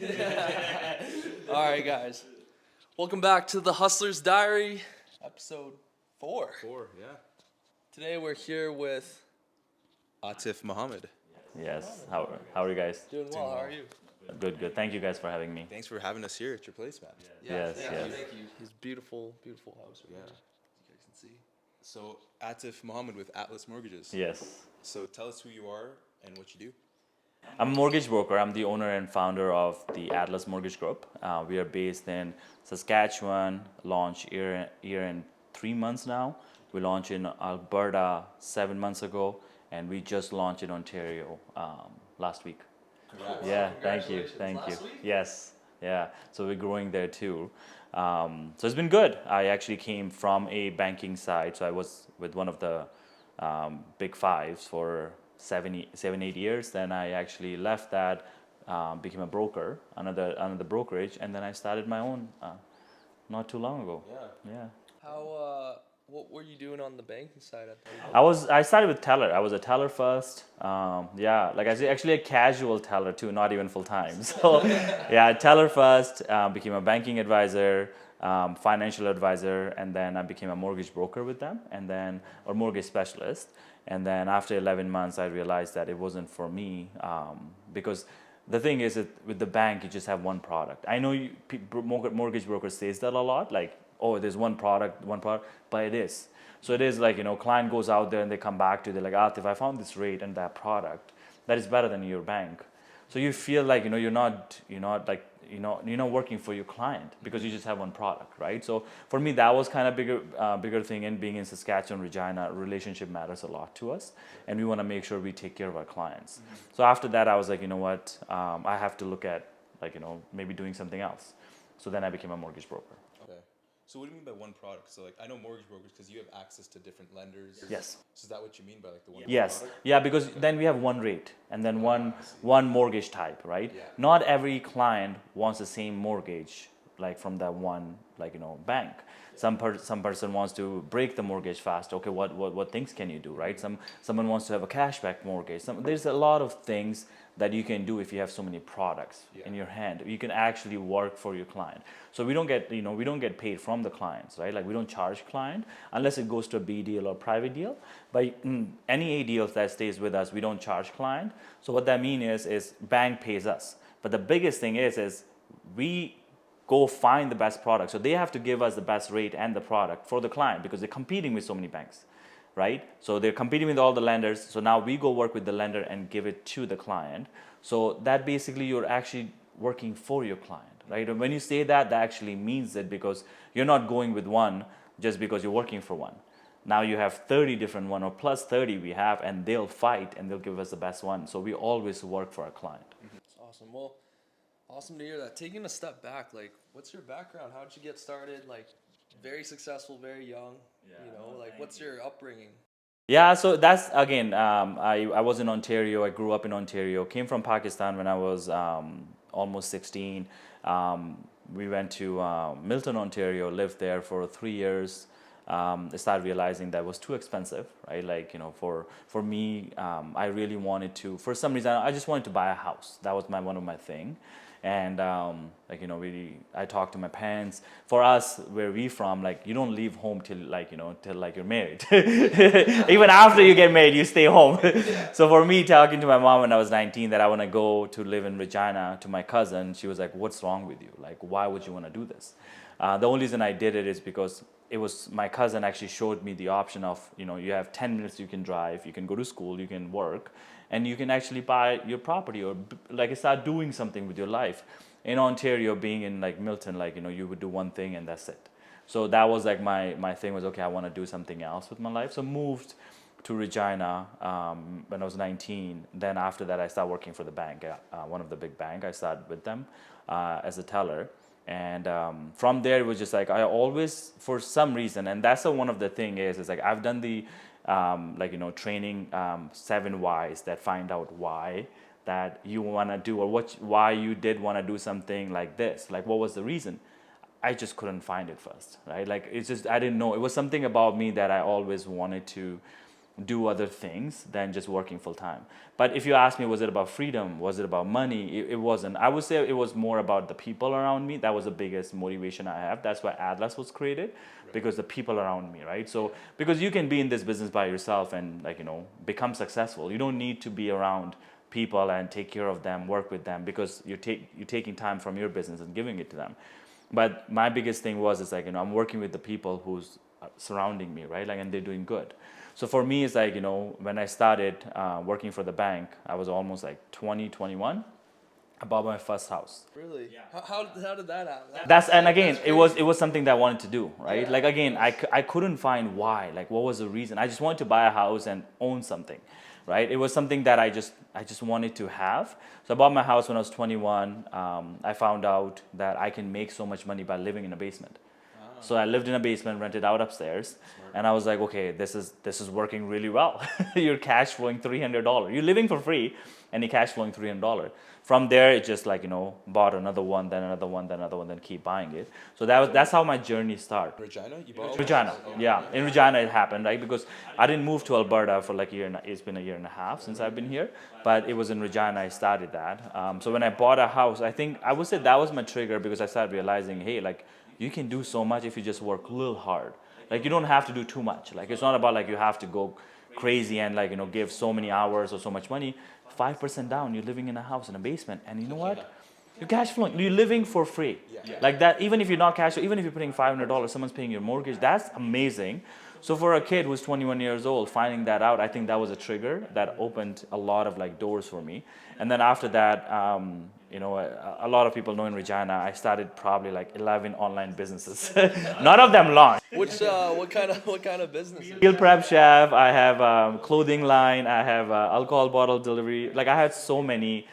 All right, guys. Welcome back to the Hustler's Diary, episode 4. Yeah. Today we're here with Atif Muhammad. Yes. How are you guys? doing well. How are you? Good. Thank you guys for having me. Thanks for having us here at your place, man. Yes, Thank yes. you. Thank you. His beautiful house. Right Yeah. here, as you guys can see. So, Atif Muhammad with Atlas Mortgages. Yes. So, tell us who you are and what you do. I'm a mortgage broker. I'm the owner and founder of the Atlas Mortgage Group. We are based in Saskatchewan, launched year in 3 months now. We launched in Alberta 7 months ago, and we just launched in Ontario last week. Congrats. Yeah, thank you. Congratulations. Last week? Yes, yeah. So we're growing there too. So it's been good. I actually came from a banking side, so I was with one of the big fives for 8 years. Then I actually left that, became a broker, another brokerage, and then I started my own not too long ago. Yeah. What were you doing on the banking side at that? I started with teller. I was a teller first. Like I was actually a casual teller too, not even full time. So yeah, teller first, became a banking advisor, financial advisor, and then I became a mortgage broker with them, or mortgage specialist. And then after 11 months, I realized that it wasn't for me, because the thing is that with the bank, you just have one product. I know mortgage brokers says that a lot, like, oh, there's one product, but it is. So it is like, client goes out there and they come back to you, they're like, Atif, I found this rate and that product that is better than your bank. So you feel like, you're not working for your client because you just have one product, right? So for me, that was kind of bigger thing. And being in Saskatchewan, Regina, relationship matters a lot to us, and we want to make sure we take care of our clients. Mm-hmm. So after that, I was like, I have to look at maybe doing something else. So then I became a mortgage broker. Okay. So, what do you mean by one product? So, like, I know mortgage brokers because you have access to different lenders. Yes. So, is that what you mean by like the one Yes. product? Yeah, because then we have one rate and then one mortgage type, right? Yeah. Not every client wants the same mortgage like from that one bank. Some person wants to break the mortgage fast. Okay, what things can you do, right? Someone wants to have a cashback mortgage. There's a lot of things that you can do if you have so many products in your hand. You can actually work for your client. So we don't get paid from the clients, right? Like we don't charge client unless it goes to a B deal or private deal. But any A deals that stays with us, we don't charge client. So what that means is bank pays us. But the biggest thing is we go find the best product. So they have to give us the best rate and the product for the client because they're competing with so many banks, right? So they're competing with all the lenders. So now we go work with the lender and give it to the client. So that basically you're actually working for your client, right? And when you say that actually means it because you're not going with one just because you're working for one. Now you have 30 different one or plus 30 we have, and they'll fight and they'll give us the best one. So we always work for our client. That's awesome. Well, awesome to hear that. Taking a step back, like, what's your background? How did you get started? Like, very successful, very young. What's your upbringing? Yeah, so that's again. I was in Ontario. I grew up in Ontario. Came from Pakistan when I was almost 16. We went to Milton, Ontario. Lived there for 3 years. I started realizing that was too expensive, right? Like for me, I really wanted to. For some reason, I just wanted to buy a house. That was one of my thing. And I talked to my parents. For us, where we from, like you don't leave home till you're married. Even after you get married, you stay home. So for me, talking to my mom when I was 19 that I want to go to live in Regina to my cousin, she was like, "What's wrong with you? Like, why would you want to do this?" The only reason I did it is because it was my cousin actually showed me the option of you have 10 minutes you can drive, you can go to school, you can work, and you can actually buy your property or start doing something with your life. In Ontario, being in like Milton, you would do one thing and that's it. So that was like my thing was, okay, I want to do something else with my life. So moved to Regina when I was 19. Then after that, I started working for the bank, one of the big bank. I started with them as a teller. And from there, it was just like I always, for some reason, and that's one of the thing is like I've done the training 7 whys that find out why that you want to do or why you did want to do something like this. Like what was the reason? I just couldn't find it first, right? Like it's just I didn't know. It was something about me that I always wanted to do other things than just working full time. But if you ask me, was it about freedom? Was it about money? It wasn't. I would say it was more about the people around me. That was the biggest motivation I have. That's why Atlas was created, because the people around me, right? So because you can be in this business by yourself and become successful. You don't need to be around people and take care of them, work with them, because you're taking time from your business and giving it to them. But my biggest thing was I'm working with the people who's surrounding me, right? And they're doing good. So for me, it's when I started working for the bank, I was almost 20, 21. I bought my first house. Really? Yeah. How did that happen? And again, it was something that I wanted to do, right? Yeah. I couldn't find why. What was the reason? I just wanted to buy a house and own something, right? It was something that I just wanted to have. So I bought my house when I was 21. I found out that I can make so much money by living in a basement. So I lived in a basement, rented out upstairs, and I was like, okay, this is working really well. You're cash flowing $300. You're living for free, and you're cash flowing $300. From there, it just bought another one, then another one, then another one, then keep buying it. So that's how my journey started. Regina, you bought Regina, yeah. In Regina, it happened, right? Because I didn't move to Alberta for a year. It's been a year and a half since I've been here, but it was in Regina I started that. So when I bought a house, I would say that was my trigger, because I started realizing, hey, you can do so much if you just work a little hard. You don't have to do too much. It's not about you have to go crazy and give so many hours or so much money. 5% down, you're living in a house in a basement, and you know what? You're cash flowing. You're living for free. Yeah. That. Even if you're not cash, even if you're putting $500, someone's paying your mortgage. That's amazing. So for a kid who's 21 years old, finding that out, I think that was a trigger that opened a lot of doors for me. And then after that, a lot of people know in Regina, I started probably 11 online businesses. None of them launched. What kind of business? Meal prep chef. I have clothing line. I have alcohol bottle delivery. I had so many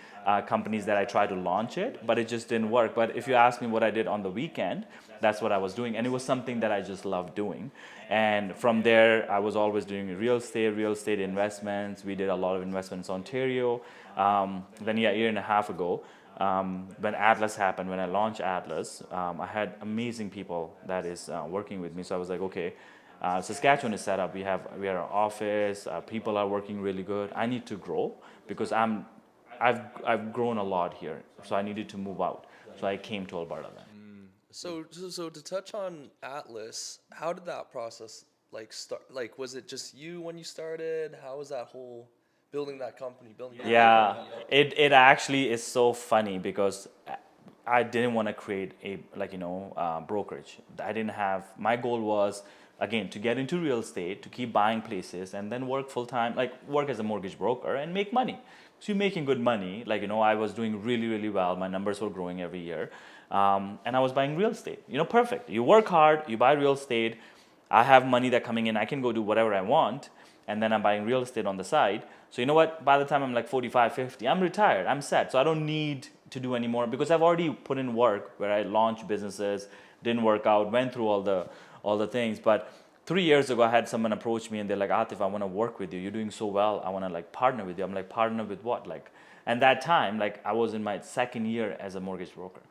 companies that I tried to launch it, but it just didn't work. But if you ask me what I did on the weekend, that's what I was doing, and it was something that I just loved doing. And from there, I was always doing real estate investments. We did a lot of investments in Ontario. Then a year and a half ago, when Atlas happened, when I launched Atlas, I had amazing people that is working with me. So I was like, okay, Saskatchewan is set up. We have an office. People are working really good. I need to grow, because I've grown a lot here. So I needed to move out. So I came to Alberta then. So to touch on Atlas, how did that process start? Was it just you when you started? How was that whole building that company? Yeah, it actually is so funny, because I didn't want to create a brokerage. I didn't have. My goal was, again, to get into real estate, to keep buying places, and then work full time, work as a mortgage broker and make money. So you're making good money. I was doing really, really well. My numbers were growing every year. And I was buying real estate. Perfect. You work hard, you buy real estate. I have money that coming in. I can go do whatever I want. And then I'm buying real estate on the side. So you know what? By the time I'm 45, 50, I'm retired. I'm set. So I don't need to do any more, because I've already put in work where I launched businesses, didn't work out, went through all the things. But 3 years ago, I had someone approach me and they're like, Atif, I want to work with you. You're doing so well. I want to partner with you. I'm like, partner with what? And that time, I was in my second year as a mortgage broker.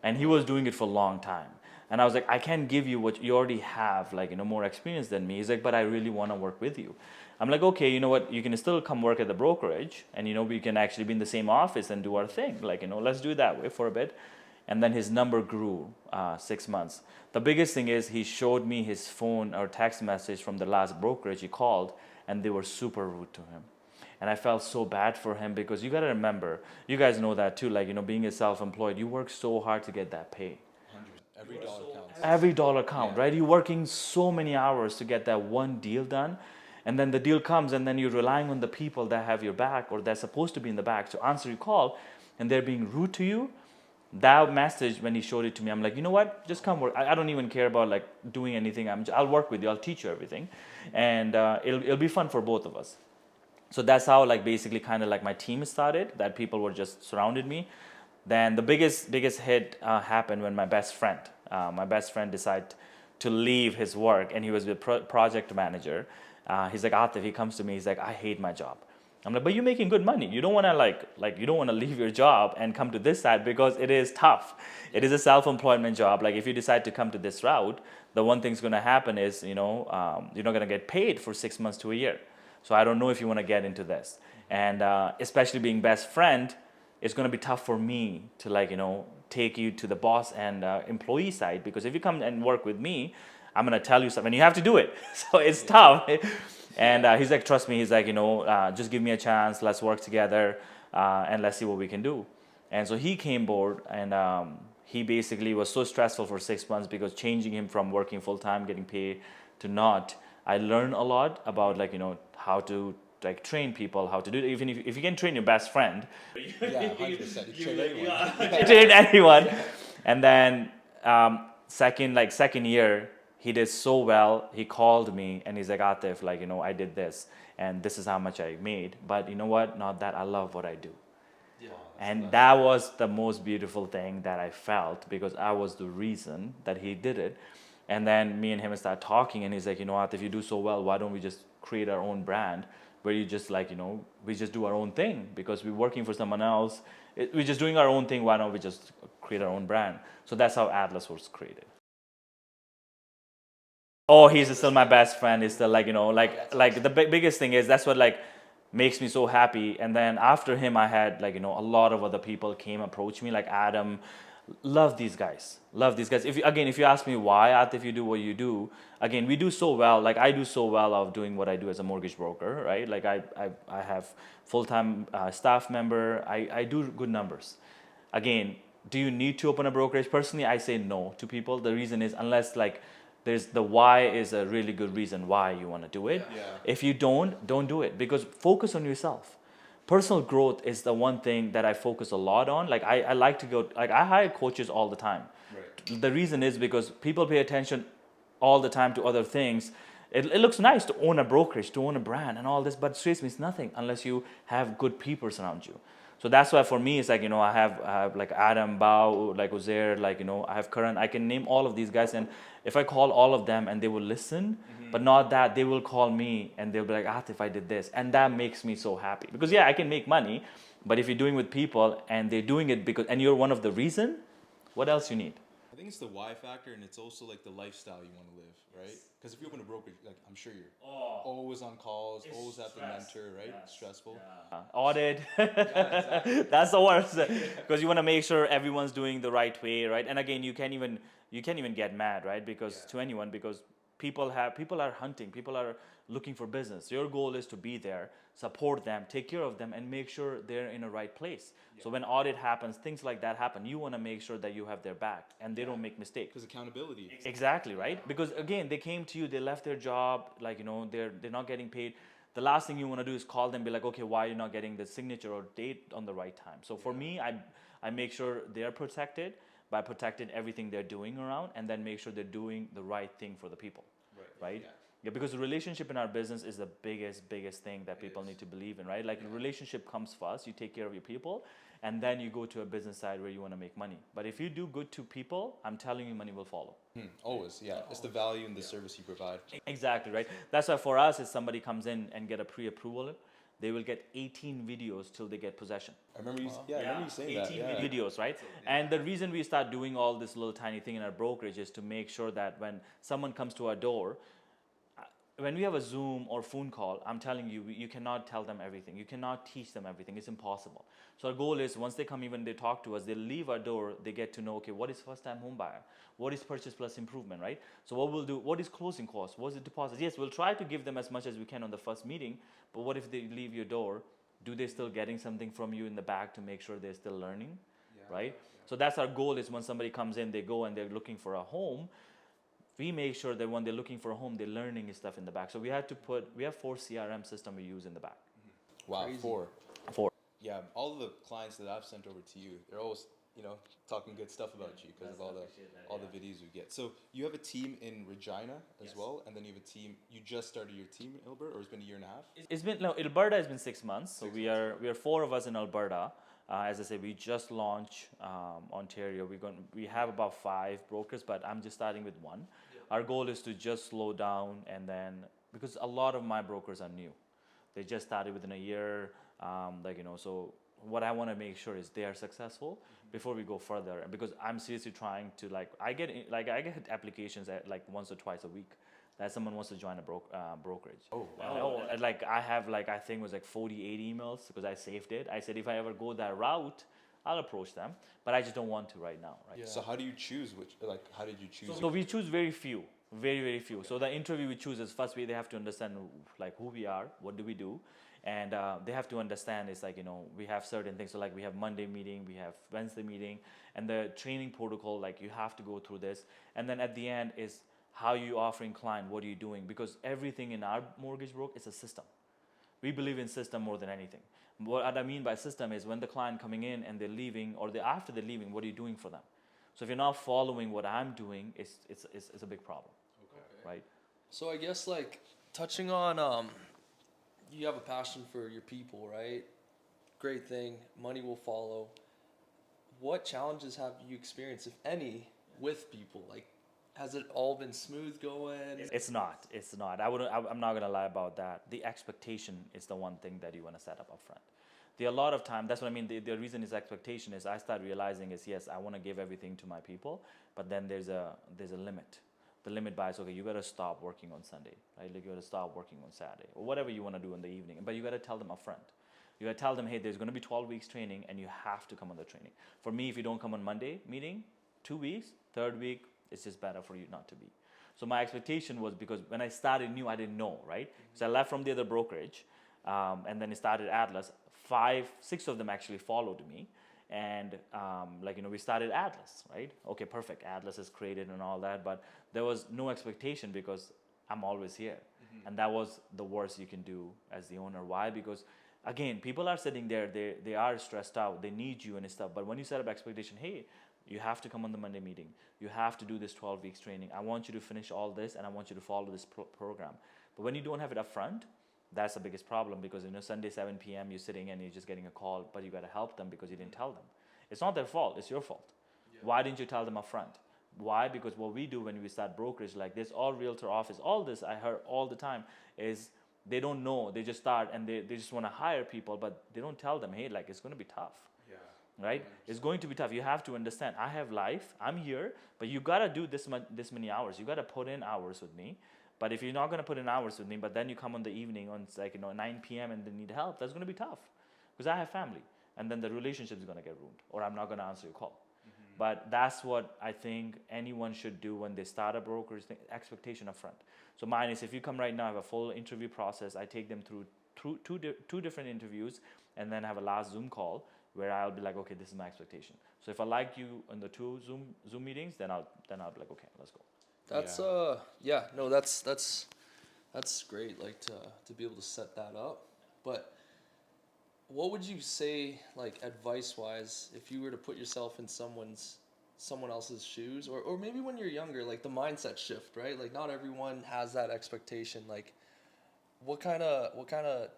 And he was doing it for a long time. And I was like, I can't give you what you already have, more experience than me. He's like, but I really want to work with you. I'm like, okay, you know what? You can still come work at the brokerage, and we can actually be in the same office and do our thing. Let's do it that way for a bit. And then his number grew 6 months. The biggest thing is he showed me his phone or text message from the last brokerage he called, and they were super rude to him. And I felt so bad for him, because you got to remember, you guys know that too, being a self-employed, you work so hard to get that pay. Every dollar counts. Every dollar counts, right? You're working so many hours to get that one deal done. And then the deal comes, and then you're relying on the people that have your back, or they're supposed to be in the back, to answer your call, and they're being rude to you. That message, when he showed it to me, I'm like, you know what? Just come work. I don't even care about doing anything. I'll work with you. I'll teach you everything. And it'll be fun for both of us. So that's how basically kind of my team started, that people were just surrounded me. Then the biggest hit happened when my best friend decided to leave his work, and he was a project manager. He's like, Atif, he comes to me, he's like, I hate my job. I'm like, but you're making good money. You don't want to you don't want to leave your job and come to this side, because it is tough. It is a self-employment job. If you decide to come to this route, the one thing's going to happen is, you're not going to get paid for 6 months to a year. So I don't know if you want to get into this. And especially being best friend, it's going to be tough for me to like, take you to the boss and employee side, because if you come and work with me, I'm going to tell you something and you have to do it. So it's tough. And he's like, trust me, he's like, just give me a chance, let's work together, and let's see what we can do. And so he came board, and he basically was so stressful for 6 months, because changing him from working full time, getting paid, to not, I learned a lot about like, how to like train people, how to do it. Even if you can train your best friend, Yeah, 100%. You train anyone. train anyone. And then second year, he did so well. He called me and he's like, Atif, like, I did this and this is how much I made. But you know what? Not that I love what I do. Yeah. And that was the most beautiful thing that I felt, because I was the reason that he did it. And then me and him started talking, and he's like, Atif, if you do so well, why don't we just create our own brand where you just like, we just do our own thing, because we're working for someone else. We're just doing our own thing. Why don't we just create our own brand? So that's how Atlas was created. Oh, he's still my best friend. He's still like, like the biggest thing is that's what like makes me so happy. And then after him, I had like, a lot of other people came approach me, like Adam. Love these guys. Love these guys. If you ask me why, if you do what you do, again, we do so well. Like I do so well of doing what I do as a mortgage broker, right? Like I have full-time staff member. I do good numbers. Again, do you need to open a brokerage? Personally, I say no to people. The reason is, unless like there's the why is a really good reason why you want to do it. Yeah. If you don't do it, because focus on yourself. Personal growth is the one thing that I focus a lot on. Like I like to go, like I hire coaches all the time. Right. The reason is because people pay attention all the time to other things. It looks nice to own a brokerage, to own a brand and all this, but seriously, it's nothing unless you have good people around you. So that's why for me, it's like, I have like Adam, Bao, like Uzair, like, I have Karan. I can name all of these guys. And if I call all of them and they will listen, but not that, they will call me and they'll be like, Atif, I did this. And that makes me so happy. Because yeah, I can make money, but if you're doing with people and they're doing it because, and you're one of the reason, what else you need? I think it's the why factor, and it's also like the lifestyle you want to live, right? Because if you open a brokerage, like I'm sure you're always on calls, always have the mentor, right? Yes. Stressful. Audit. Yeah, exactly. That's the worst, because you want to make sure everyone's doing the right way, right? And again, you can't even get mad, right? Because to anyone, because people are hunting, people are looking for business. Your goal is to be there, support them, take care of them, and make sure they're in a right place. So when audit happens, things like that happen, you want to make sure that you have their back and they don't make mistakes. Because accountability. Exactly, right? Because again, they came to you, they left their job, like, they're not getting paid. The last thing you want to do is call them, be like, okay, why are you not getting the signature or date on the right time? So for me, I make sure they're protected by protecting everything they're doing around, and then make sure they're doing the right thing for the people, right? Yeah, because the relationship in our business is the biggest thing that people need to believe in, right? Like the relationship comes first, you take care of your people, and then you go to a business side where you want to make money. But if you do good to people, I'm telling you, money will follow. Always, yeah. It's the value and the service you provide. Exactly, right? That's why for us, if somebody comes in and get a pre-approval, they will get 18 videos till they get possession. I remember you, I remember you saying 18 that. videos, right? And the reason we start doing all this little tiny thing in our brokerage is to make sure that when someone comes to our door, when we have a Zoom or phone call, I'm telling you, you cannot tell them everything. You cannot teach them everything. It's impossible. So our goal is, once they come, even they talk to us, they leave our door, they get to know, okay, what is first-time home buyer? What is purchase plus improvement, right? So what we'll do, what is closing cost? What is the deposit? Yes, we'll try to give them as much as we can on the first meeting, but what if they leave your door? Do they still getting something from you in the back to make sure they're still learning, right? So that's our goal, is when somebody comes in, they go and they're looking for a home, we make sure that when they're looking for a home, they're learning stuff in the back. So we have 4 CRM system we use in the back. Wow, Crazy. 4. Yeah, all of the clients that I've sent over to you, they're always, talking good stuff about you because of all the videos we get. So you have a team in Regina as well, and then you have a team. You just started your team in Alberta, or it's been a year and a half? Alberta has been 6 months. So we are 4 of us in Alberta. As I said, we just launched Ontario. We have about 5 brokers, but I'm just starting with 1. Our goal is to just slow down, and then, because a lot of my brokers are new, they just started within a year. So what I want to make sure is they are successful before we go further. Because I'm seriously trying to I get applications at like once or twice a week. that someone wants to join a brokerage. Oh, wow. And like I have like, I think it was like 48 emails because I saved it. I said, if I ever go that route, I'll approach them, but I just don't want to right now, right? Yeah. So how do you choose which, like, how did you choose? So we choose very few, very few. So the interview we choose is first they have to understand like who we are, what do we do, and they have to understand is like, you know, we have certain things. So like we have Monday meeting, we have Wednesday meeting, and the training protocol, like you have to go through this. And then at the end is how you offering client, what are you doing? Because everything in our mortgage broker is a system. We believe in system more than anything. What I mean by system is when the client coming in and they're leaving, or after they're leaving, what are you doing for them? So if you're not following what I'm doing, it's a big problem, right? So I guess like touching on, you have a passion for your people, right? Great thing. Money will follow. What challenges have you experienced, if any, with people? Like, has it all been smooth going? It's not. It's not. I'm not gonna lie about that. The expectation is the one thing that you want to set up front. A lot of time, that's what I mean. The reason is expectation is I start realizing is, yes, I want to give everything to my people, but then there's a limit. The limit by is, okay, you got to stop working on Sunday, right? Like you got to stop working on Saturday or whatever you want to do in the evening. But you got to tell them upfront. You got to tell them, hey, there's going to be 12 weeks training and you have to come on the training. For me, if you don't come on Monday meeting, 2 weeks, third week, it's just better for you not to be. So my expectation was, because when I started new, I didn't know, right? So I left from the other brokerage, and then I started Atlas. 5, 6 of them actually followed me, and like, you know, we started Atlas, right? Okay, perfect. Atlas is created and all that, but there was no expectation because I'm always here, and that was the worst you can do as the owner. Why? Because again, people are sitting there, they are stressed out, they need you and stuff. But when you set up expectation, hey, you have to come on the Monday meeting, you have to do this 12 weeks training, I want you to finish all this, and I want you to follow this program. But when you don't have it up front, that's the biggest problem, because, you know, Sunday 7 p.m. you're sitting and you're just getting a call, but you got to help them because you didn't tell them. It's not their fault, it's your fault. Yeah. Why didn't you tell them up front? Why? Because what we do when we start brokerage like this, all realtor office, all this I heard all the time is they don't know, they just start and they just want to hire people, but they don't tell them, hey, like, it's going to be tough. Yeah. Right? 100%. It's going to be tough. You have to understand, I have life, I'm here, but you got to do this many hours. You got to put in hours with me. But if you're not going to put in hours with me, but then you come on the evening on, like, you know, 9 p.m. and they need help, that's going to be tough, because I have family, and then the relationship is going to get ruined, or I'm not going to answer your call. Mm-hmm. But that's what I think anyone should do when they start a brokerage thing, expectation up front. So mine is, if you come right now, I have a full interview process. I take them through two different interviews, and then have a last Zoom call where I'll be like, okay, this is my expectation. So if I like you in the 2 Zoom meetings, then I'll be like, okay, let's go. That's that's great, like to be able to set that up. But what would you say, like, advice wise, if you were to put yourself in someone else's shoes, or maybe when you're younger, like the mindset shift, right? Like not everyone has that expectation. Like what kind of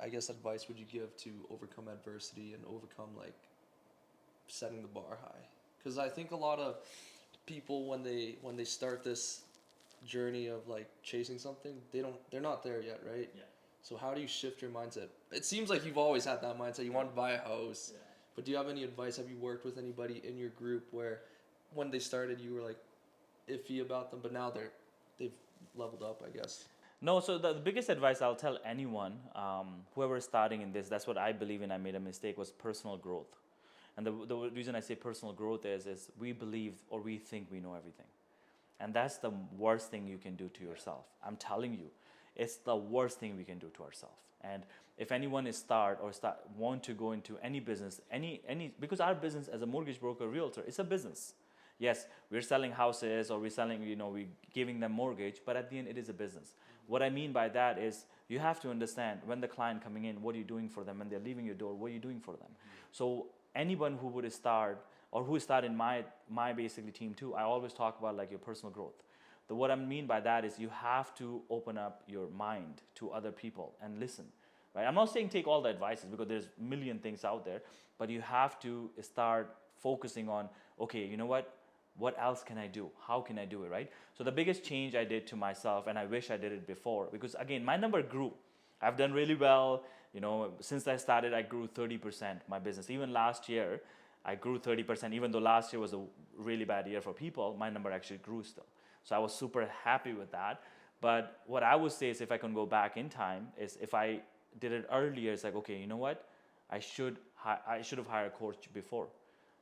I guess advice would you give to overcome adversity and overcome, like, setting the bar high? Because I think a lot of people, when they start this journey of, like, chasing something, they're not there yet, right? Yeah. So how do you shift your mindset? It seems like you've always had that mindset. You want to buy a house. Yeah. But do you have any advice? Have you worked with anybody in your group where when they started you were like iffy about them, but now they've leveled up, I guess? No, so the biggest advice I'll tell anyone, whoever is starting in this, that's what I believe in, I made a mistake, was personal growth. And the reason I say personal growth is we believe, or we think we know everything. And that's the worst thing you can do to yourself. I'm telling you, it's the worst thing we can do to ourselves. And if anyone is want to go into any business, because our business as a mortgage broker, realtor, it's a business. Yes, we're selling houses, or we're selling, we're giving them mortgage, but at the end, it is a business. Mm-hmm. What I mean by that is you have to understand, when the client coming in, what are you doing for them? When they're leaving your door, what are you doing for them? Mm-hmm. So anyone who would start, or who started in my basically team too, I always talk about, like, your personal growth. What I mean by that is you have to open up your mind to other people and listen. Right? I'm not saying take all the advices, because there's a million things out there, but you have to start focusing on, okay, you know what else can I do? How can I do it, right? So the biggest change I did to myself, and I wish I did it before, because again, my number grew. I've done really well. Since I started, I grew 30% my business. Even last year, I grew 30%. Even though last year was a really bad year for people, my number actually grew still. So I was super happy with that. But what I would say is, if I can go back in time, is if I did it earlier, it's like, okay, you know what, I should have hired a coach before,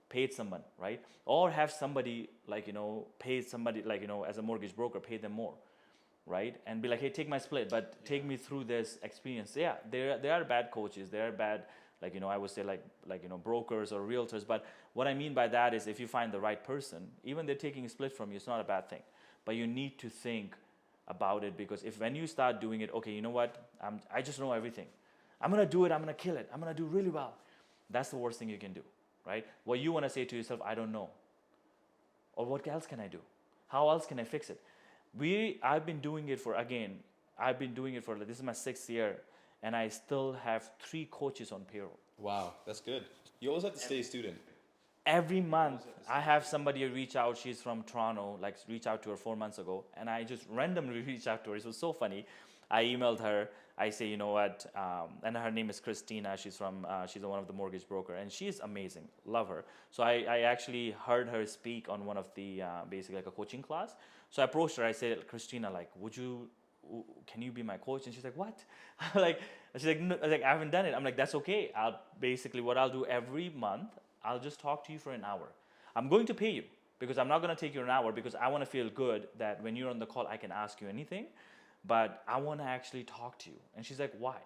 paid someone, right? Or have somebody, like, pay somebody, like, as a mortgage broker, pay them more, right? And be like, hey, take my split, but take me through this experience. Yeah, there are bad coaches, there are bad, like, I would say, like brokers or realtors. But what I mean by that is, if you find the right person, even they're taking a split from you, it's not a bad thing. But you need to think about it, because if when you start doing it, okay, you know what, I just know everything, I'm gonna do it, I'm gonna kill it, I'm gonna do really well. That's the worst thing you can do, right? What you want to say to yourself, I don't know, or what else can I do? How else can I fix it? I've been doing it for this is my 6th year, and I still have 3 coaches on payroll. Wow, that's good. You always have to stay a student. Every month I have somebody reach out. She's from Toronto, like, reach out to her 4 months ago, and I just randomly reached out to her. It was so funny. I emailed her. I say, you know what, and her name is Christina. She's one of the mortgage broker, and she's amazing. Love her. So I actually heard her speak on one of the basically like a coaching class. So I approached her. I said, Christina, like, can you be my coach? And she's like, what? She's like, no, I haven't done it. I'm like, that's okay. What I'll do every month, I'll just talk to you for an hour. I'm going to pay you, because I'm not going to take you an hour, because I want to feel good that when you're on the call, I can ask you anything. But I want to actually talk to you. And she's like, why?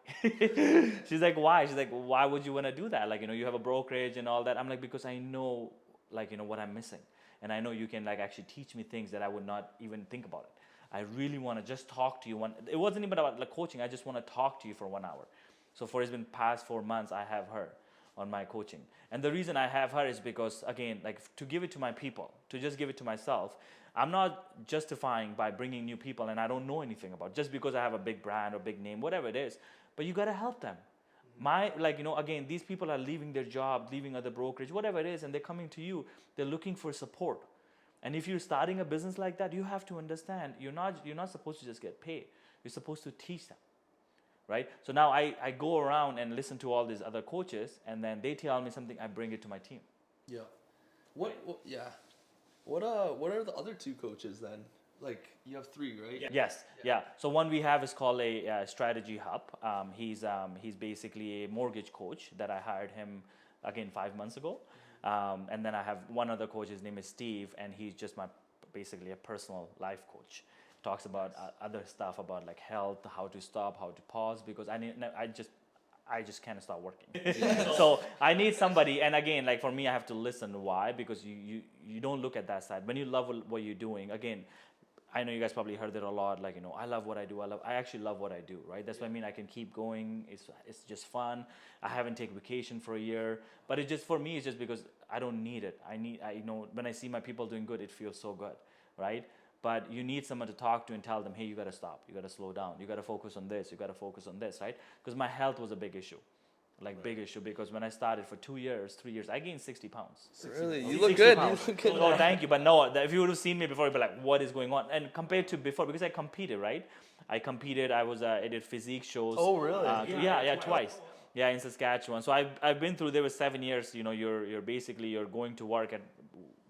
She's like, why? She's like, why would you want to do that? Like, you have a brokerage and all that. I'm like, because I know, like, what I'm missing. And I know you can, like, actually teach me things that I would not even think about it. I really want to just talk to you. It wasn't even about, like, coaching. I just want to talk to you for 1 hour. So it's been past 4 months, I have her on my coaching. And the reason I have her is because, again, like, to give it to my people, to just give it to myself, I'm not justifying by bringing new people and I don't know anything about, just because I have a big brand or big name, whatever it is. But you got to help them. Again, these people are leaving their job, leaving other brokerage, whatever it is, and they're coming to you. They're looking for support. And if you're starting a business like that, you have to understand, you're not supposed to just get paid. You're supposed to teach them. Right? So now I go around and listen to all these other coaches, and then they tell me something, I bring it to my team. Yeah. What are the other 2 coaches then? Like, you have 3, right? Yes. Yeah. So one we have is called a strategy hub. He's basically a mortgage coach that I hired him, again, 5 months ago. And then I have one other coach. His name is Steve, and he's just basically a personal life coach. Talks about other stuff about, like, health, how to stop, how to pause, because I just can't stop working. So I need somebody, and again, like, for me, I have to listen. Why? Because you don't look at that side. When you love what you're doing, again, I know you guys probably heard it a lot, like, I love what I do. I actually love what I do, right? That's what I mean. I can keep going. It's just fun. I haven't taken vacation for a year, but it just, for me, it's just because I don't need it. When I see my people doing good, it feels so good, right? But you need someone to talk to and tell them, hey, you got to stop. You got to slow down. You got to focus on this. You got to focus on this, right? Because my health was a big issue. Big issue, because when I started for 2 years, 3 years, I gained 60 pounds. Really? You look good. You look good. Oh, thank you. But no, if you would have seen me before, you'd be like, what is going on? And compared to before, because I competed, right? I did physique shows. Oh, really? Twice. Yeah, in Saskatchewan. So I've been through, there was 7 years, you're going to work at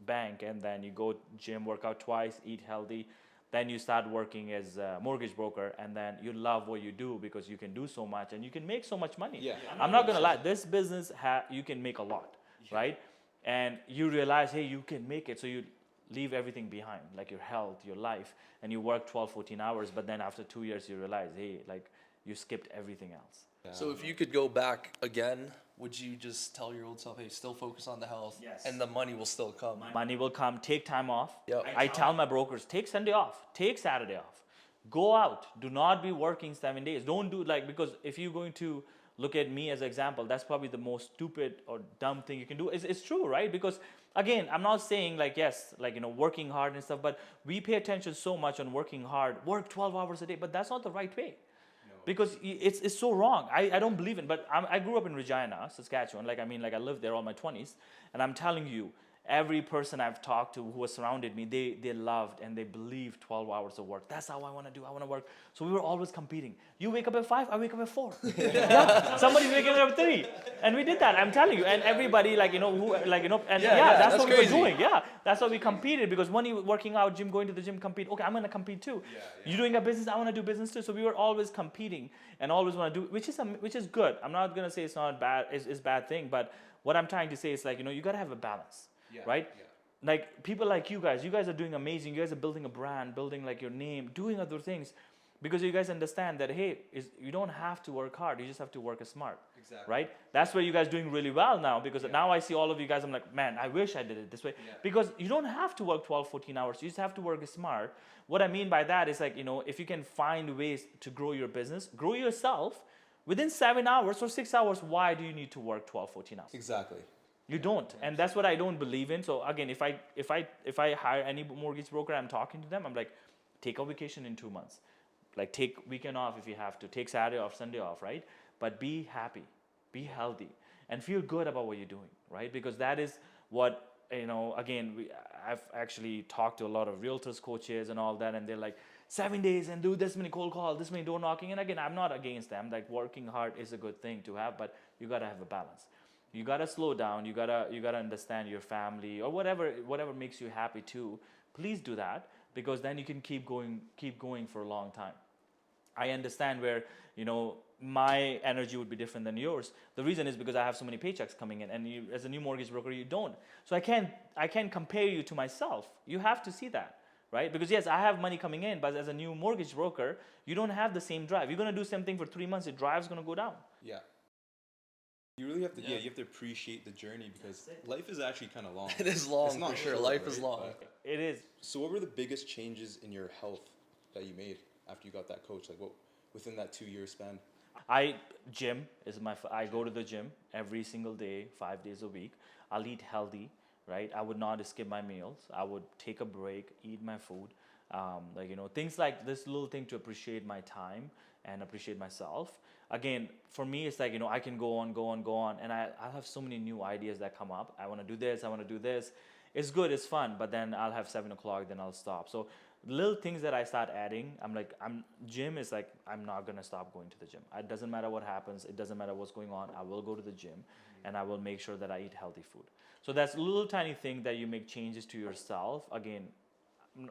bank, and then you go gym, work out twice, eat healthy. Then you start working as a mortgage broker, and then you love what you do because you can do so much and you can make so much money. Yeah. I'm not gonna lie, this business you can make a lot, right? And you realize, hey, you can make it, so you leave everything behind, like your health, your life, and you work 12, 14 hours, but then after 2 years you realize, hey, like, you skipped everything else. So if you could go back again, would you just tell your old self, hey, still focus on the health, Yes. and the money will still come? Money will come. Take time off. Yep. I tell my brokers, take Sunday off, take Saturday off, go out. Do not be working 7 days. Don't do, like, because if you're going to look at me as an example, that's probably the most stupid or dumb thing you can do. It's true, right? Because again, I'm not saying, like, yes, like, working hard and stuff, but we pay attention so much on working hard, work 12 hours a day, but that's not the right way. Because it's so wrong. I don't believe it. But I grew up in Regina, Saskatchewan. I lived there all my 20s. And I'm telling you, every person I've talked to who was surrounded me, they loved and they believed 12 hours of work. That's how I want to do. I want to work. So we were always competing. You wake up at 5, I wake up at 4. Yeah. Somebody's waking up at 3. And we did that, I'm telling you. And everybody, like, and that's what crazy. we were doing. Yeah, that's how we competed, because when you working out, gym, going to the gym, compete. Okay, I'm going to compete too. You're doing a business, I want to do business too. So we were always competing and always want to do, which is good. I'm not going to say it's not bad, it's bad thing, but what I'm trying to say is, like, you got to have a balance. Right? Yeah. Like people like you guys are doing amazing. You guys are building a brand, building like your name, doing other things, because you guys understand that, hey, you don't have to work hard. You just have to work smart. Exactly. Right? That's where you guys doing really well now, because now I see all of you guys. I'm like, man, I wish I did it this way. Yeah. Because you don't have to work 12, 14 hours. You just have to work smart. What I mean by that is, like, if you can find ways to grow your business, grow yourself within 7 hours or 6 hours, why do you need to work 12, 14 hours? Exactly. You don't, and that's what I don't believe in. So again, if I hire any mortgage broker, I'm talking to them. I'm like, take a vacation in 2 months, like take weekend off if you have to, take Saturday off, Sunday off, right? But be happy, be healthy, and feel good about what you're doing, right? Because that is what, Again, I've actually talked to a lot of realtors, coaches, and all that, and they're like, 7 days and do this many cold calls, this many door knocking. And again, I'm not against them. Like, working hard is a good thing to have, but you gotta have a balance. You gotta slow down. You gotta understand your family, or whatever makes you happy too. Please do that, because then you can keep going for a long time. I understand where my energy would be different than yours. The reason is because I have so many paychecks coming in, and you, as a new mortgage broker, you don't. So I can't compare you to myself. You have to see that, right? Because yes, I have money coming in, but as a new mortgage broker, you don't have the same drive. You're gonna do something for 3 months, your drive's gonna go down. Yeah. You really have to, you have to appreciate the journey, because life is actually kind of long. It is long, for sure. Life is long. It is. So what were the biggest changes in your health that you made after you got that coach? Like, what within that 2-year span? I go to the gym every single day, 5 days a week. I'll eat healthy, right? I would not skip my meals. I would take a break, eat my food. Things like this little thing to appreciate my time and appreciate myself. Again, for me, it's like, I can go on, and I'll have so many new ideas that come up. I want to do this, I want to do this. It's good, it's fun, but then I'll have 7 o'clock, then I'll stop. So little things that I start adding, gym is like, I'm not going to stop going to the gym. It doesn't matter what happens. It doesn't matter what's going on. I will go to the gym, and I will make sure that I eat healthy food. So that's a little tiny thing that you make changes to yourself. Again,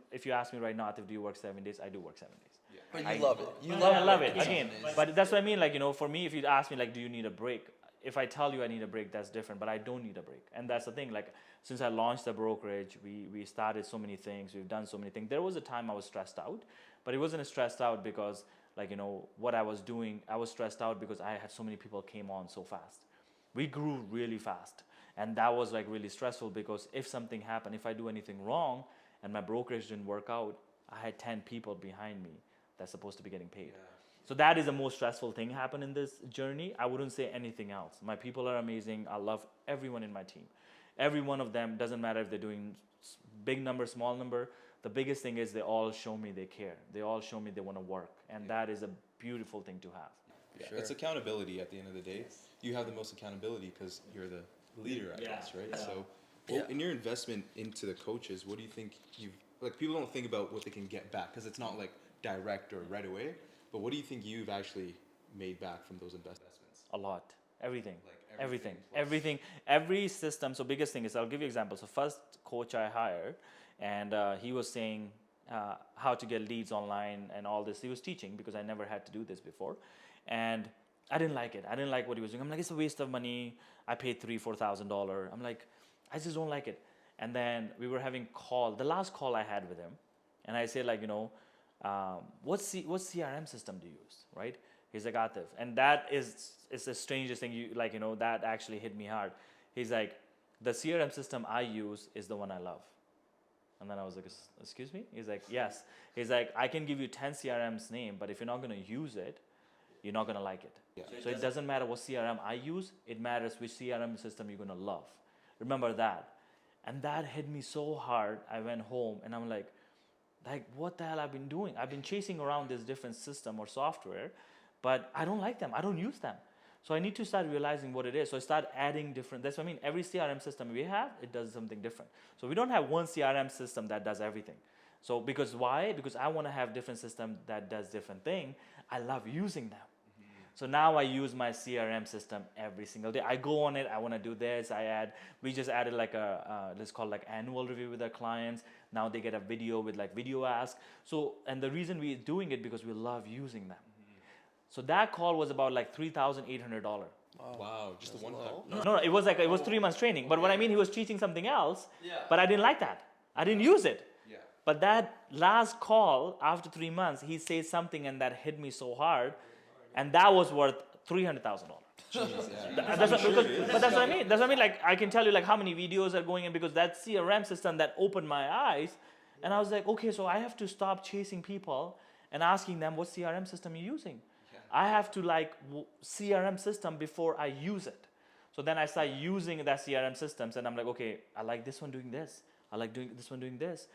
if you ask me right now, do you work 7 days? I do work 7 days. But you love it. I love it. Again, but that's what I mean. Like, for me, if you ask me, like, do you need a break? If I tell you I need a break, that's different. But I don't need a break. And that's the thing. Like, since I launched the brokerage, we started so many things. We've done so many things. There was a time I was stressed out, but it wasn't stressed out because, what I was doing. I was stressed out because I had so many people came on so fast. We grew really fast. And that was like really stressful, because if something happened, if I do anything wrong and my brokerage didn't work out, I had 10 people behind me that's supposed to be getting paid. Yeah. So that is the most stressful thing happen in this journey. I wouldn't say anything else. My people are amazing. I love everyone in my team. Every one of them, doesn't matter if they're doing big number, small number. The biggest thing is they all show me they care. They all show me they want to work. And that is a beautiful thing to have. Yeah. Sure. It's accountability at the end of the day. You have the most accountability because you're the leader, I guess, right? Yeah. So in your investment into the coaches, what do you think people don't think about what they can get back, because it's not like direct or right away, but what do you think you've actually made back from those investments? A lot. Everything. Everything. Every system. So biggest thing is, I'll give you examples. So first coach I hired, and he was saying how to get leads online and all this. He was teaching, because I never had to do this before. And I didn't like it. I didn't like what he was doing. I'm like, it's a waste of money. I paid $3,000-$4,000. I'm like, I just don't like it. And then we were having the last call I had with him, and I said, like, what CRM system do you use, right? He's like, Atif. And that is the strangest thing, that actually hit me hard. He's like, the CRM system I use is the one I love. And then I was like, excuse me? He's like, yes. He's like, I can give you 10 CRM's name, but if you're not going to use it, you're not going to like it. Yeah. So it doesn't matter what CRM I use. It matters which CRM system you're going to love. Remember that. And that hit me so hard. I went home and I'm like, what the hell I've been doing? I've been chasing around this different system or software, but I don't like them. I don't use them. So I need to start realizing what it is. So I start adding different. That's what I mean. Every CRM system we have, it does something different. So we don't have one CRM system that does everything. So because why? Because I want to have different system that does different thing. I love using them. So now I use my CRM system every single day. I go on it. I want to do this. We just added like let's call it like annual review with our clients. Now they get a video with like video ask. So, and the reason we're doing it because we love using them. So that call was about like $3,800. Wow, just the one call? No, it was 3 months training. But what I mean, he was teaching something else. Yeah. But I didn't like that. I didn't use it. Yeah. But that last call after 3 months, he said something and that hit me so hard, and that was worth $300,000. That's what I mean. That's what I mean. Like I can tell you like how many videos are going in because that CRM system that opened my eyes, and I was like, okay, so I have to stop chasing people and asking them what CRM system you're using. I have to like CRM system before I use it. So then I start using that CRM systems, and I'm like, okay, I like this one doing this. I like doing this one doing this.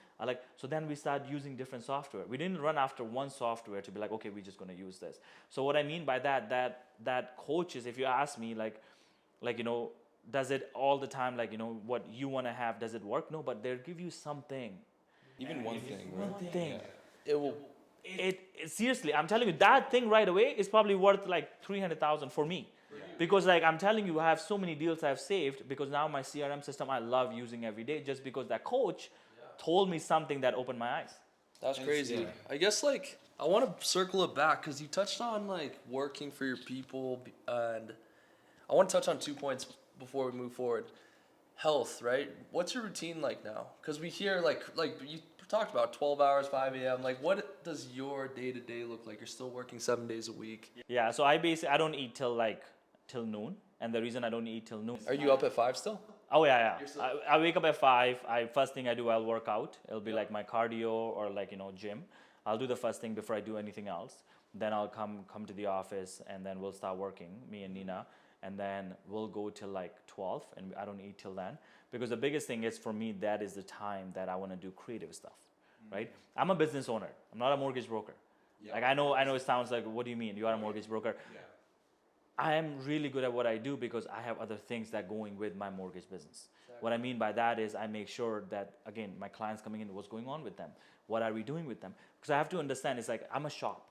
So then we start using different software. We didn't run after one software to be like, okay, we're just going to use this. So what I mean by that coaches, if you ask me, does it all the time, what you want to have, does it work? No, but they'll give you something. Even one thing, right? One thing. It will. It seriously, I'm telling you, that thing right away is probably worth like $300,000 for me. Because like I'm telling you, I have so many deals I've saved because now my CRM system I love using every day just because that coach told me something that opened my eyes. That's crazy. I guess like I want to circle it back because you touched on like working for your people, and I want to touch on 2 points before we move forward. Health, right? What's your routine like now? Because we hear like you talked about 12 hours, 5 a.m. Like what does your day-to-day look like? You're still working 7 days a week. Yeah, so I don't eat till noon, and the reason I don't eat till noon. Are you up at 5 still? Oh yeah. I wake up at 5. First thing I do, I'll work out. It'll be like my cardio or gym. I'll do the first thing before I do anything else. Then I'll come to the office, and then we'll start working, me and Nina, and then we'll go till like 12, and I don't eat till then because the biggest thing is for me that is the time that I want to do creative stuff, right? I'm a business owner. I'm not a mortgage broker. Yeah. Like I know it sounds like, what do you mean? You are a mortgage broker. Yeah. I am really good at what I do because I have other things that going with my mortgage business. Exactly. What I mean by that is I make sure that, again, my clients coming in, what's going on with them? What are we doing with them? Because I have to understand, it's like I'm a shop.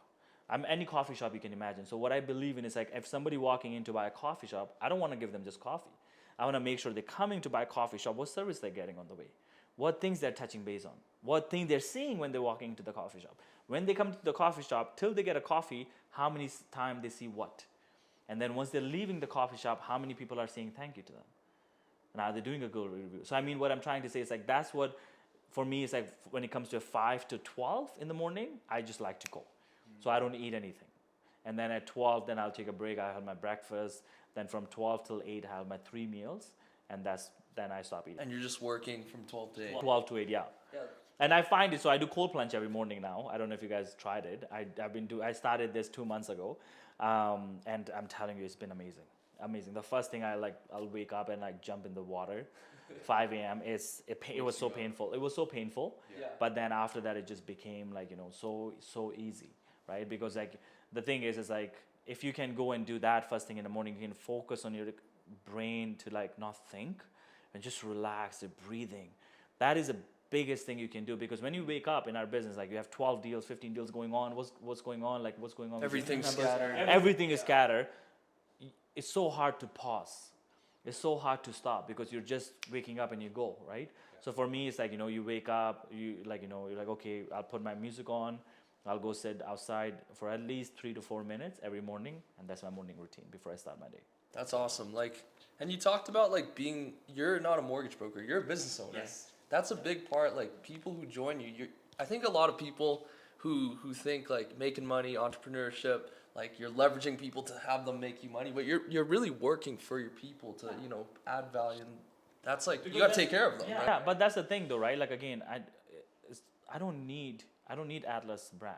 I'm any coffee shop you can imagine. So what I believe in is like if somebody walking in to buy a coffee shop, I don't want to give them just coffee. I want to make sure they're coming to buy a coffee shop, what service they're getting on the way, what things they're touching base on, what thing they're seeing when they're walking into the coffee shop. When they come to the coffee shop, till they get a coffee, how many times they see what? And then once they're leaving the coffee shop, how many people are saying thank you to them? And are they doing a good review? So I mean, what I'm trying to say is like, that's what, for me, is like when it comes to 5 to 12 in the morning, I just like to go. So I don't eat anything. And then at 12, then I'll take a break. I have my breakfast. Then from 12 till 8, I have my 3 meals. And then I stop eating. And you're just working from 12 to 8? 12 to 8, yeah. And I find it, so I do cold plunge every morning now. I don't know if you guys tried it. I started this 2 months ago. And I'm telling you, it's been amazing. Amazing. The first thing I'll wake up and like jump in the water, 5 a.m. It was so painful. It was so painful. Yeah. But then after that, it just became like, so easy, right? Because like the thing is like, if you can go and do that first thing in the morning, you can focus on your brain to like not think and just relax, the breathing. That is the biggest thing you can do, because when you wake up in our business, like you have 12 deals, 15 deals going on, what's going on, like what's going on? Everything's scattered. Everything is scattered. It's so hard to pause. It's so hard to stop because you're just waking up and you go, right? Yeah. So for me, it's like, you wake up, you're like, okay, I'll put my music on. I'll go sit outside for at least 3 to 4 minutes every morning. And that's my morning routine before I start my day. That's awesome. And you talked about you're not a mortgage broker, you're a business owner. Yes. That's a big part. Like people who join you, I think a lot of people who think like making money, entrepreneurship, like you're leveraging people to have them make you money, but you're really working for your people to, add value. And that's like, you got to take care of them, right? Yeah, but that's the thing though, right? Like again, I don't need Atlas brand.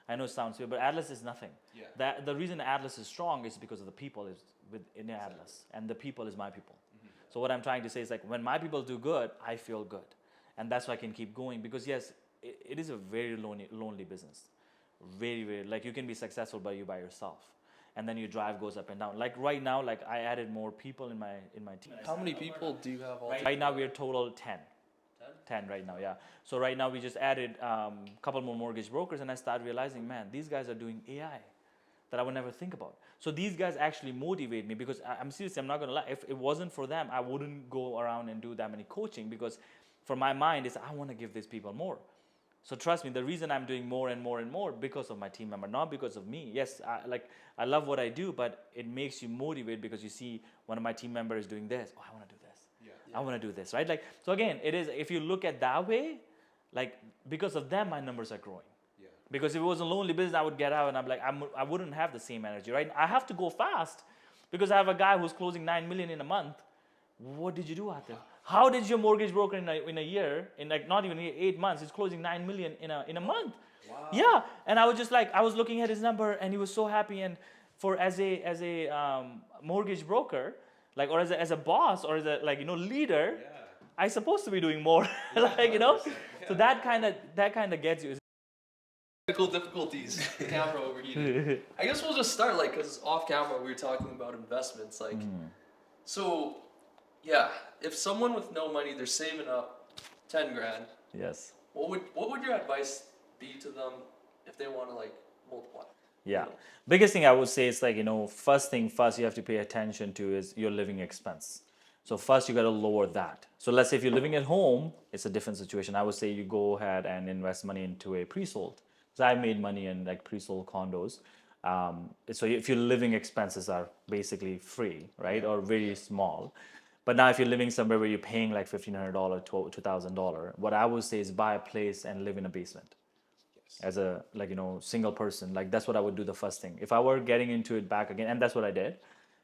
I know it sounds weird, but Atlas is nothing. Yeah. The reason Atlas is strong is because of the people is within Atlas, and the people is my people. Mm-hmm. So what I'm trying to say is like when my people do good, I feel good, and that's why I can keep going, because yes, it is a very lonely business. Very, very, like you can be successful by yourself. and then your drive goes up and down. Like right now, like I added more people in my team. How many people do you have all? Right now we're total 10. 10 right now, yeah. So right now we just added a couple more mortgage brokers, and I started realizing, man, these guys are doing AI that I would never think about. So these guys actually motivate me, because I'm serious, I'm not gonna lie. If it wasn't for them, I wouldn't go around and do that many coaching, because for my mind is I want to give these people more. So trust me, the reason I'm doing more and more and more because of my team member, not because of me. Yes, I love what I do, but it makes you motivate because you see one of my team members doing this. Oh, I want to do this. I want to do this, right? Like, so again, it is, if you look at that way, like because of them, my numbers are growing. Yeah. Because if it was a lonely business, I would get out and I'm like, I wouldn't have the same energy, right? I have to go fast because I have a guy who's closing 9 million in a month. What did you do, Atif? How did your mortgage broker in a year, in like not even 8 months, is closing 9 million in a month? Wow. Yeah, and I was just like, I was looking at his number and he was so happy. And for as a mortgage broker, like, or as a boss or as a leader, I supposed to be doing more, So that kind of gets you. Technical difficulties. The camera overheated. I guess we'll just start, like, because off camera we were talking about investments, like, so, yeah, if someone with no money, they're saving up 10 grand. Yes. What would your advice be to them if they want to, like, multiply? Yeah. Biggest thing I would say is, like, first thing first you have to pay attention to is your living expense. So first you got to lower that. So let's say if you're living at home, it's a different situation. I would say you go ahead and invest money into a pre-sold. So I made money in like pre-sold condos. So if your living expenses are basically free, right, or very small. But now if you're living somewhere where you're paying like $1,500, $2,000, what I would say is buy a place and live in a basement. As a single person, like that's what I would do the first thing. If I were getting into it back again, and that's what I did,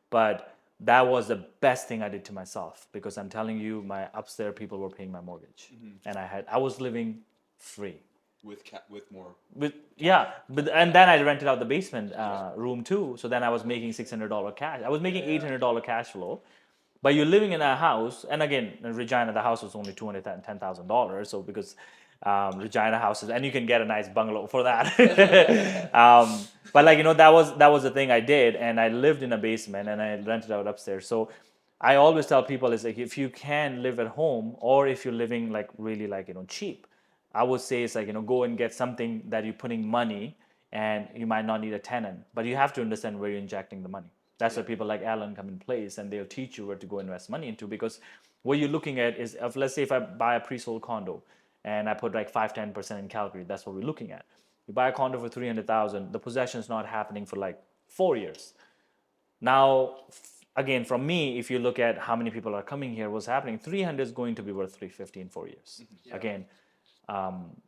but that was the best thing I did to myself, because I'm telling you, my upstairs people were paying my mortgage, and I was living free. With more. And then I rented out the basement room too. So then I was making $600 cash. I was making $800 cash flow. But you're living in a house, and again, in Regina, the house was only $210,000. So because Regina houses, and you can get a nice bungalow for that. But that was the thing I did, and I lived in a basement and I rented out upstairs. So I always tell people is like, if you can live at home, or if you're living like really cheap, I would say it's like go and get something that you're putting money, and you might not need a tenant, but you have to understand where you're injecting the money. That's where people like Alan come in place, and they'll teach you where to go invest money into, because what you're looking at is, let's say if I buy a pre-sold condo and I put like 5-10% in Calgary, that's what we're looking at. You buy a condo for $300,000, the possession is not happening for like 4 years. Now, again, from me, if you look at how many people are coming here, what's happening, 300 is going to be worth 350 in 4 years. Yeah. Again,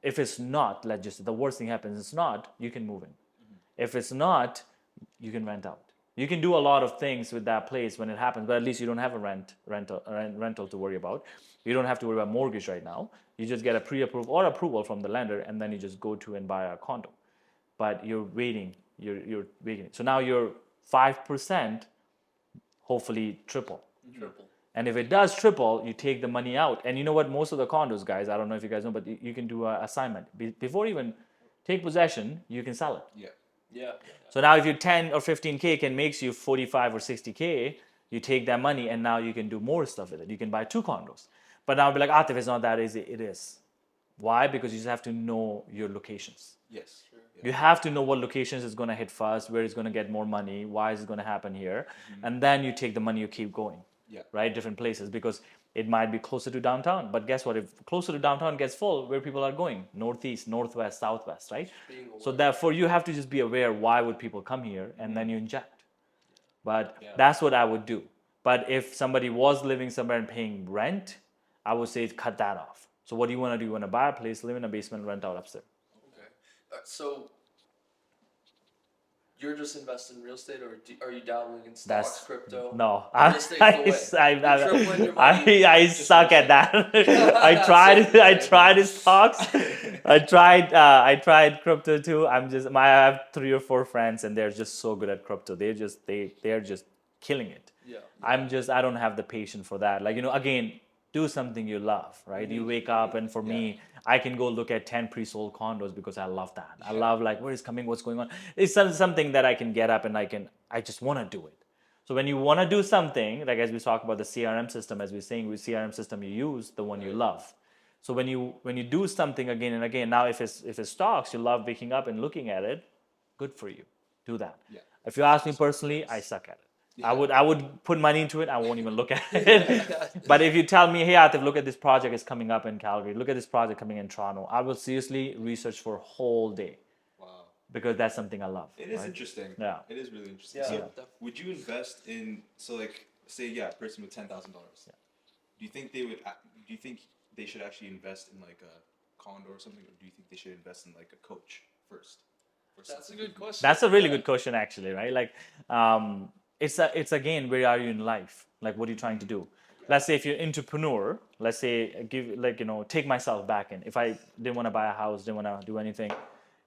if it's not, let's just, the worst thing happens, it's not, you can move in. If it's not, you can rent out. You can do a lot of things with that place when it happens, but at least you don't have a rental to worry about. You don't have to worry about mortgage right now. You just get a pre-approval or approval from the lender, and then you just go to and buy a condo. But you're waiting. You're waiting. So now your 5% hopefully triple. And if it does triple, you take the money out. And you know what? Most of the condos, guys, I don't know if you guys know, but you can do an assignment. Before you even take possession, you can sell it. Yeah. So now if you 10 or 15K can makes you 45 or 60K, you take that money and now you can do more stuff with it. You can buy 2 condos. But now I'll be like, Atif, it's not that easy. It is. Why? Because you just have to know your locations. Yes. Sure. You have to know what locations is going to hit first, where it's going to get more money, why is it going to happen here. And then you take the money, you keep going. Right? Different places, because it might be closer to downtown. But guess what? If closer to downtown gets full, where people are going? Northeast, northwest, southwest, right? So therefore, you have to just be aware, why would people come here? And then you inject. But that's what I would do. But if somebody was living somewhere and paying rent, I would say cut that off. So what do you want to do? You want to buy a place, live in a basement, rent out upstairs. Okay. So you're just investing in real estate, or are you dabbling in stocks, crypto? No, I suck at that. I tried stocks. I tried crypto too. I have 3 or 4 friends, and they're just so good at crypto. They're just killing it. I don't have the patience for that. Like, again, do something you love, right? You wake up, and for me, I can go look at 10 pre-sold condos because I love that. I love like where is coming, what's going on. It's something that I can get up and I just want to do it. So when you want to do something, like as we talk about the CRM system, as we're saying, with CRM system you use the one you love. So when you do something again and again, now if it's stocks, you love waking up and looking at it, good for you. Do that. Yeah. If you ask me personally, I suck at it. I would put money into it. I won't even look at it. But if you tell me, hey, Atif, look at this project is coming up in Calgary. Look at this project coming in Toronto. I will seriously research for a whole day. Wow. Because that's something I love. It is right? interesting. Yeah. It is really interesting. Yeah. So Yeah. would you invest in, so like, say, a person with $10,000. Yeah. Do you think they should actually invest in like a condo or something, or do you think they should invest in like a coach first? That's a good question. That's a really good question, actually, right? Like, it's again, where are you in life? Like, what are you trying to do? Let's say if you're entrepreneur, let's say take myself back in. If I didn't want to buy a house, didn't want to do anything,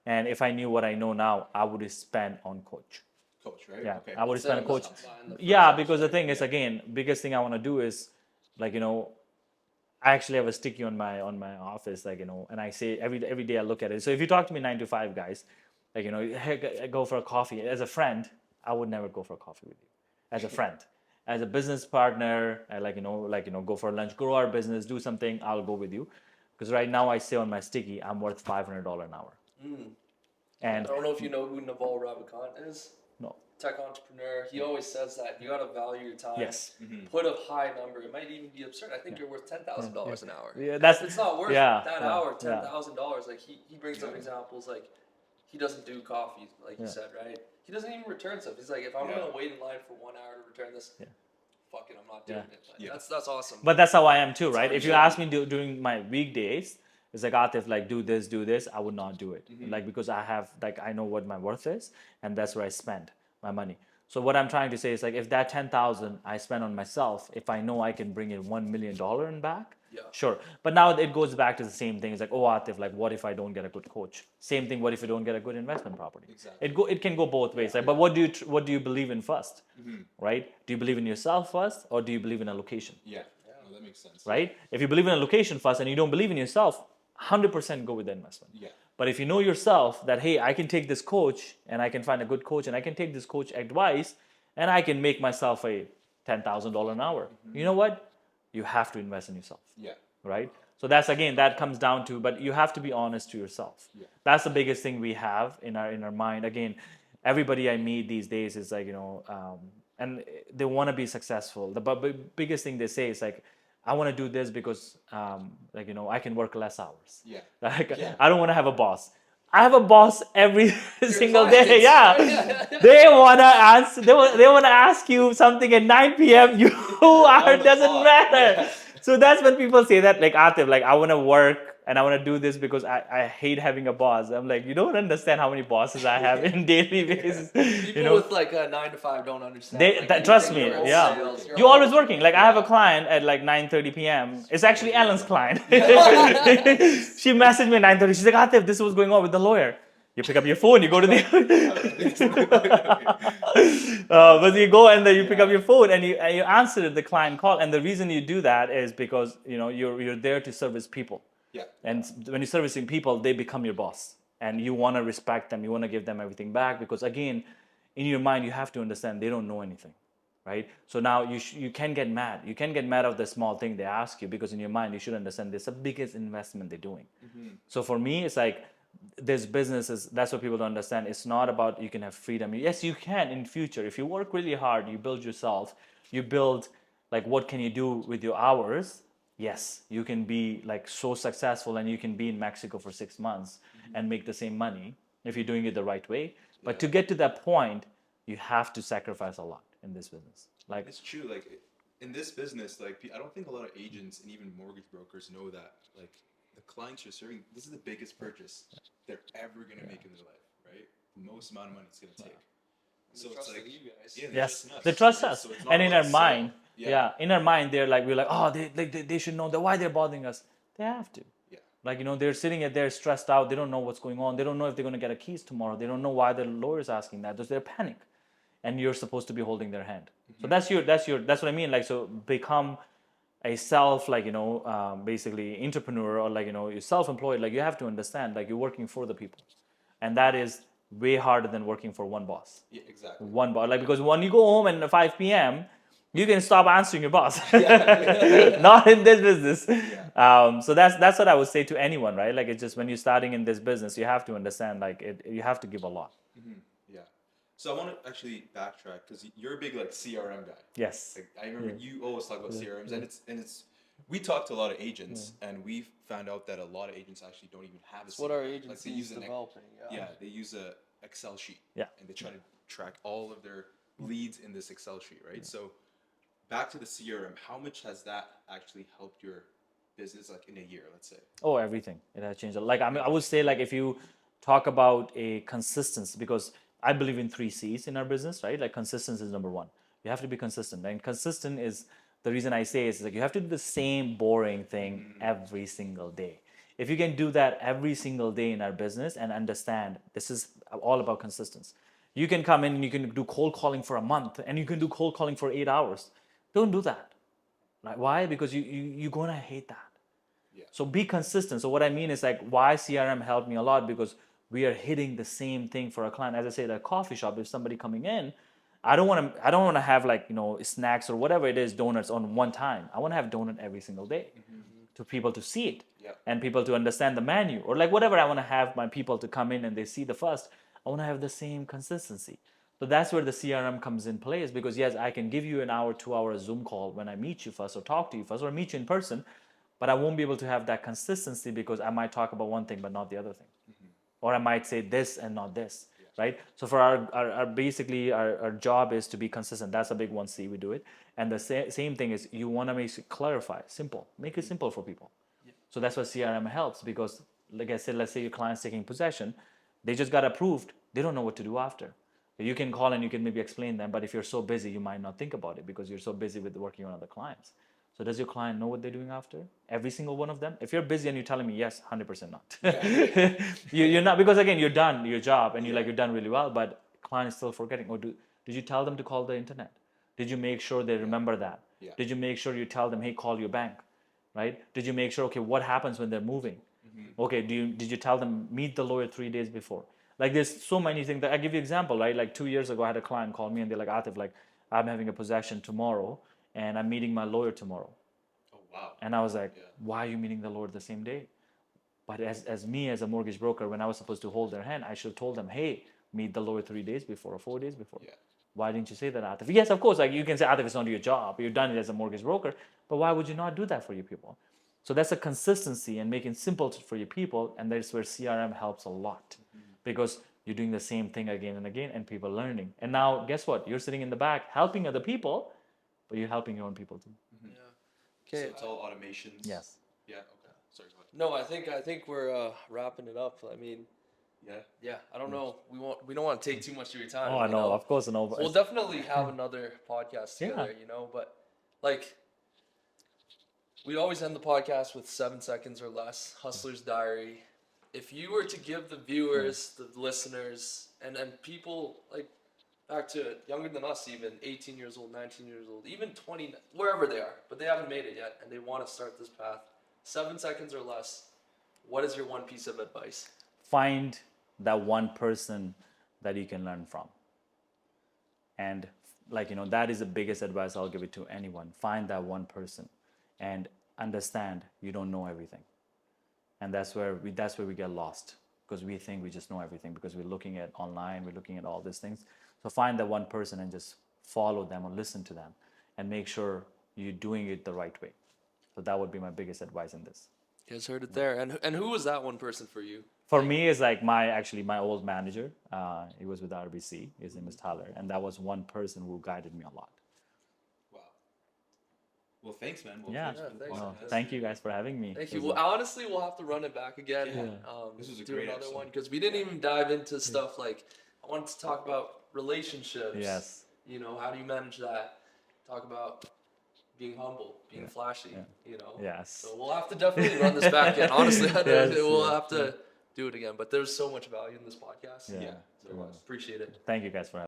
and if I knew what I know now, I would spend on coach. Coach, right? Yeah, Okay. I would spend on coach. Buying the Yeah, first because the thing is, again, biggest thing I want to do is, like, I actually have a sticky on my office, like, and I say every day I look at it. So if you talk to me 9 to 5 guys, like, hey, go for a coffee. As a friend, I would never go for a coffee with you. As a friend, as a business partner, I go for lunch, grow our business, do something. I'll go with you, because right now I say on my sticky, I'm worth $500 an hour. And I don't know if you know who Naval Ravikant is. no, Tech entrepreneur. He always says that you got to value your time. yes, Put a high number. It might even be absurd. I think you're worth $10,000 an hour. yeah, that's If it's not worth yeah, that yeah, hour, yeah. $10,000. Like he brings up examples like he doesn't do coffee, like you said, right? He doesn't even return stuff. He's like, if I'm gonna wait in line for 1 hour to return this, fuck it, I'm not doing it. But that's awesome. But that's how I am too, right? If you ask me during my weekdays, it's like, Atif, like, do this, I would not do it. Like, because I know what my worth is, and that's where I spend my money. So what I'm trying to say is, like, if that 10,000 I spend on myself, if I know I can bring in $1 million in back, sure. But now it goes back to the same thing. It's like, oh, Atif, like, what if I don't get a good coach? Same thing. What if you don't get a good investment property? Exactly. It can go both ways. Like, but what do you believe in first? Right? Do you believe in yourself first, or do you believe in a location? Yeah. No, that makes sense. Right? If you believe in a location first and you don't believe in yourself, 100% go with the investment. Yeah. But if you know yourself that, hey, I can take this coach and I can find a good coach and I can take this coach advice and I can make myself a $10,000 an hour. You know what? You have to invest in yourself. Yeah. Right? So that comes down to, but you have to be honest to yourself. Yeah. That's the biggest thing we have in our mind. Again, everybody I meet these days is like, and they want to be successful. The biggest thing they say is like, I want to do this because, I can work less hours. Yeah. Like, I don't want to have a boss. I have a boss every single day. clients. Yeah, they wanna answer. They wanna ask you something at 9 p.m. You are doesn't matter. So that's when people say that, like, Atif, like, I want to work and I want to do this because I hate having a boss. I'm like, you don't understand how many bosses I have in daily basis. People with like a 9 to 5 don't understand. Trust me, you're in yeah. sales, You're always working. Like, I have a client at like 9:30 p.m. It's actually Ellen's client. She messaged me at 9:30. She's like, Atif, this is what's going on with the lawyer. You pick up your phone, you go to the. But you go and then you pick up your phone and you answer the client call. And the reason you do that is because you're there to service people. Yeah. And when you're servicing people, they become your boss, and you want to respect them. You want to give them everything back because, again, in your mind, you have to understand they don't know anything, right? So now you can get mad. You can get mad of the small thing they ask you because in your mind, you should understand this is the biggest investment they're doing. So for me, it's like this business is, that's what people don't understand. It's not about you can have freedom. Yes, you can in future. If you work really hard, you build yourself, you build like what can you do with your hours. Yes, you can be like so successful and you can be in Mexico for 6 months and make the same money if you're doing it the right way. But to get to that point, you have to sacrifice a lot in this business. Like, it's true. Like in this business, like I don't think a lot of agents and even mortgage brokers know that like the clients you're serving, this is the biggest purchase they're ever gonna make in their life, right? The most amount of money it's gonna take. So it's like you guys. yeah, yes, trust us, they trust right? us. So it's not And in about our mind, sale. in our mind, we're like, oh, they should know that why they're bothering us. They have to. Yeah. Like, they're sitting there stressed out. They don't know what's going on. They don't know if they're going to get a keys tomorrow. They don't know why the lawyer's asking that. They're panic. And you're supposed to be holding their hand. So that's what I mean. Like, so become a self, basically entrepreneur, or you're self-employed, you have to understand you're working for the people, and that is way harder than working for one boss. Yeah, exactly. One boss, because when you go home at 5 p.m., you can stop answering your boss. Not in this business. So that's what I would say to anyone, right? It's just when you're starting in this business, you have to understand you have to give a lot. Yeah. So I want to actually backtrack because you're a big CRM guy. Yes. I remember you always talk about CRMs, and it's we talked to a lot of agents, and we found out that a lot of agents actually don't even have a CRM. What our agency is an developing. they use a Excel sheet. Yeah. And they try to track all of their leads in this Excel sheet, right? So back to the CRM, how much has that actually helped your business in a year, let's say? Oh, everything. It has changed. I would say if you talk about a consistency, because I believe in 3 C's in our business, right? Consistency is number 1. You have to be consistent. And consistent is the reason I say is you have to do the same boring thing every single day. If you can do that every single day in our business and understand this is all about consistency. You can come in and you can do cold calling for a month, and you can do cold calling for 8 hours. Don't do that. Why? Because you're going to hate that. Yeah. So be consistent. So what I mean is why CRM helped me a lot, because we are hitting the same thing for a client. As I said, a coffee shop, if somebody coming in, I don't want to have snacks or whatever it is, donuts on one time. I want to have donut every single day to people to see it and people to understand the menu, or whatever I want to have my people to come in and they see the first. I want to have the same consistency. So that's where the CRM comes in place, because yes, I can give you an hour, 2 hour Zoom call when I meet you first or talk to you first or meet you in person, but I won't be able to have that consistency because I might talk about one thing but not the other thing. Or I might say this and not this, right? So for our job is to be consistent. That's a big 1C, we do it. And the same thing is you want to make it clarify, simple. Make it simple for people. So that's why CRM helps, because like I said, let's say your client's taking possession, they just got approved. They don't know what to do after. You can call and you can maybe explain them, but if you're so busy, you might not think about it because you're so busy with working on other clients. So does your client know what they're doing after? Every single one of them? If you're busy and you're telling me yes, 100% not. You're not, because again, you're done your job and you're done really well, but client is still forgetting. Or did you tell them to call the internet? Did you make sure they remember that? Yeah. Did you make sure you tell them, hey, call your bank, right? Did you make sure, okay, what happens when they're moving? Okay, did you tell them meet the lawyer 3 days before? There's so many things. I give you an example, right? 2 years ago, I had a client call me and they're like, Atif, I'm having a possession tomorrow and I'm meeting my lawyer tomorrow. Oh, wow. And I was like, why are you meeting the lawyer the same day? But as me, as a mortgage broker, when I was supposed to hold their hand, I should have told them, hey, meet the lawyer 3 days before or 4 days before. Yeah. Why didn't you say that, Atif? Yes, of course, you can say, Atif, it's not your job. You've done it as a mortgage broker. But why would you not do that for your people? So that's a consistency and making simple for your people. And that's where CRM helps a lot. Because you're doing the same thing again and again and people learning. And now, guess what? You're sitting in the back helping other people, but you're helping your own people too. Yeah. Okay. So it's all automations. Yes. Yeah. Okay. Sorry. Go ahead. No, I think we're wrapping it up. I mean, yeah. I don't know. We don't want to take too much of your time. Oh, I know. Of course, I know. We'll definitely have another podcast together. But we always end the podcast with 7 seconds or less. Hustler's Diary. If you were to give the viewers, the listeners, and people back to younger than us, even 18 years old, 19 years old, even 20, wherever they are, but they haven't made it yet, and they want to start this path, 7 seconds or less, what is your one piece of advice? Find that one person that you can learn from. And that is the biggest advice I'll give it to anyone. Find that one person and understand you don't know everything. And that's where we get lost, because we think we just know everything because we're looking at online, we're looking at all these things. So find that one person and just follow them or listen to them and make sure you're doing it the right way. So that would be my biggest advice in this. You guys heard it there. And who was that one person for you? For me, it's my old manager. He was with RBC. His name is Tyler. And that was one person who guided me a lot. Wow. Well, thanks, man. Thank you guys for having me. Thank you. Well, honestly, we'll have to run it back again. Yeah. This was a do great another episode. one, because we didn't even dive into stuff I wanted to talk about relationships. Yes. How do you manage that? Talk about being humble, being flashy. Yes. So we'll have to definitely run this back again. Honestly, we'll have to do it again. But there's so much value in this podcast. Yeah. So appreciate it. Thank you guys for having me.